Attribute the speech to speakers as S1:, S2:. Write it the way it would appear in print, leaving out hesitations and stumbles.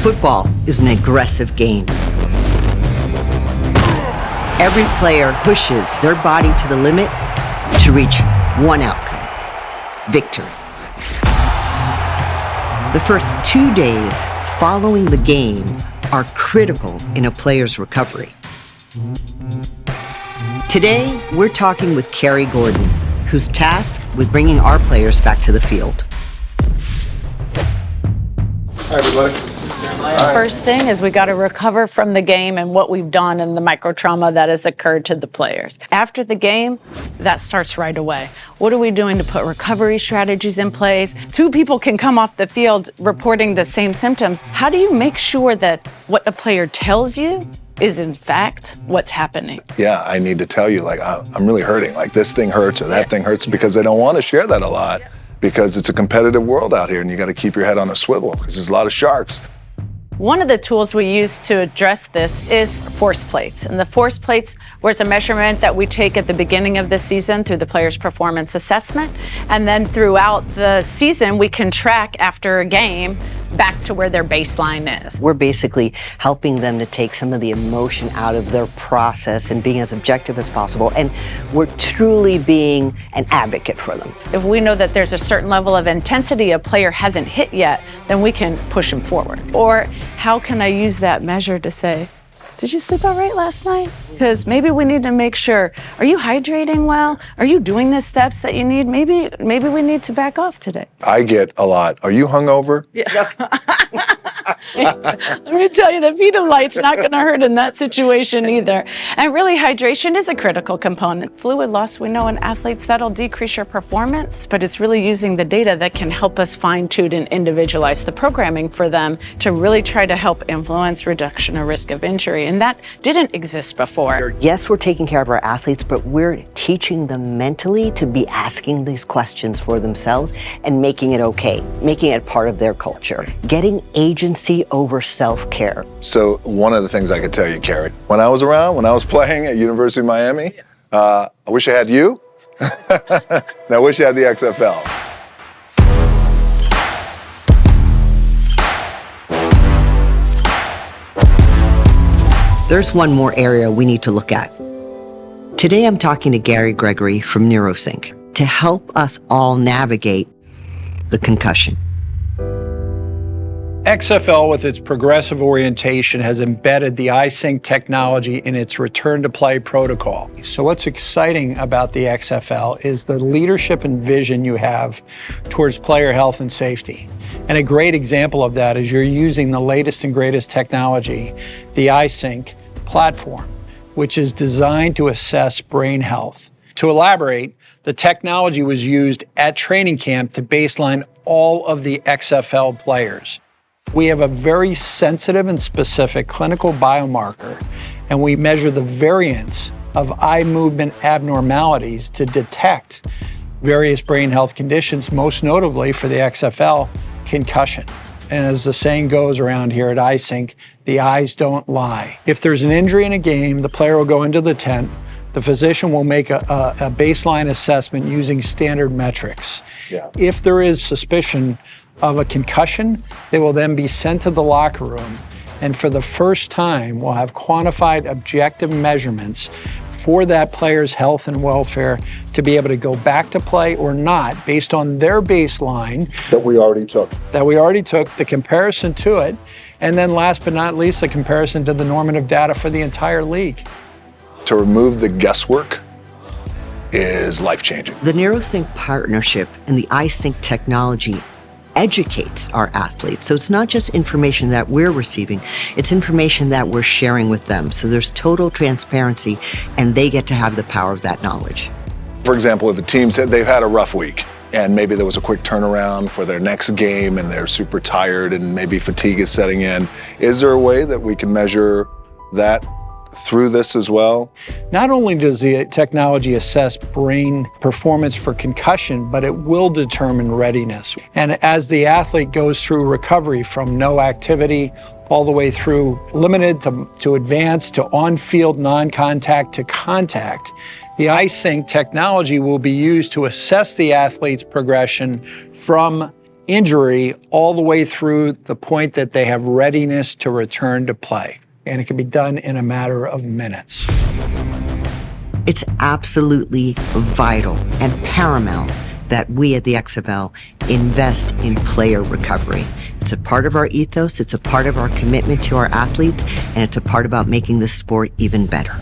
S1: Football is an aggressive game. Every player pushes their body to the limit to reach one outcome: victory. The first 2 days following the game are critical in a player's recovery. Today, we're talking with Kerry Gordon, who's tasked with bringing our players back to the field.
S2: Hi, everybody.
S3: First thing is we got to recover from the game and what we've done and the micro trauma that has occurred to the players. After the game, that starts right away. What are we doing to put recovery strategies in place? Two people can come off the field reporting the same symptoms. How do you make sure that what a player tells you is in fact what's happening?
S2: Yeah, I need to tell you, like, I'm really hurting. Like, this thing hurts or that thing hurts, because they don't want to share that a lot because it's a competitive world out here and you got to keep your head on a swivel because there's a lot of sharks.
S3: One of the tools we use to address this is force plates. And the force plates was a measurement that we take at the beginning of the season through the player's performance assessment. And then throughout the season, we can track after a game back to where their baseline is.
S1: We're basically helping them to take some of the emotion out of their process and being as objective as possible. And we're truly being an advocate for them.
S3: If we know that there's a certain level of intensity a player hasn't hit yet, then we can push him forward. Or how can I use that measure to say, did you sleep all right last night? Because maybe we need to make sure, are you hydrating well? Are you doing the steps that you need? Maybe we need to back off today.
S2: I get a lot. Are you hungover?
S3: Yeah. Let me tell you, the pedialyte's not going to hurt in that situation either. And really, hydration is a critical component. Fluid loss, we know in athletes, that'll decrease your performance, but it's really using the data that can help us fine-tune and individualize the programming for them to really try to help influence reduction of risk of injury. And that didn't exist before.
S1: Yes, we're taking care of our athletes, but we're teaching them mentally to be asking these questions for themselves and making it okay, making it part of their culture, getting agency over self-care.
S2: So one of the things I could tell you, Kerry, when I was playing at University of Miami, I wish I had you, and I wish I had the XFL.
S1: There's one more area we need to look at. Today I'm talking to Gary Gregory from NeuroSync to help us all navigate the concussion.
S4: XFL, with its progressive orientation, has embedded the iSync technology in its return to play protocol. So what's exciting about the XFL is the leadership and vision you have towards player health and safety. And a great example of that is you're using the latest and greatest technology, the iSync platform, which is designed to assess brain health. To elaborate, the technology was used at training camp to baseline all of the XFL players. We have a very sensitive and specific clinical biomarker, and we measure the variance of eye movement abnormalities to detect various brain health conditions, most notably for the XFL, concussion. And as the saying goes around here at iSync, the eyes don't lie. If there's an injury in a game, the player will go into the tent. The physician will make a baseline assessment using standard metrics. Yeah. If there is suspicion of a concussion, they will then be sent to the locker room. And for the first time, we'll have quantified objective measurements for that player's health and welfare to be able to go back to play or not based on their baseline.
S2: That we already took,
S4: the comparison to it, and then last but not least, the comparison to the normative data for the entire league.
S2: To remove the guesswork is life-changing.
S1: The NeuroSync partnership and the iSync technology educates our athletes. So it's not just information that we're receiving, it's information that we're sharing with them. So there's total transparency and they get to have the power of that knowledge.
S2: For example, if a team said they've had a rough week and maybe there was a quick turnaround for their next game and they're super tired and maybe fatigue is setting in, is there a way that we can measure that through this as well?
S4: Not only does the technology assess brain performance for concussion, but it will determine readiness. And as the athlete goes through recovery from no activity all the way through limited to advanced to on-field non-contact to contact, the iSync technology will be used to assess the athlete's progression from injury all the way through the point that they have readiness to return to play. And it can be done in a matter of minutes.
S1: It's absolutely vital and paramount that we at the XFL invest in player recovery. It's a part of our ethos, it's a part of our commitment to our athletes, and it's a part about making the sport even better.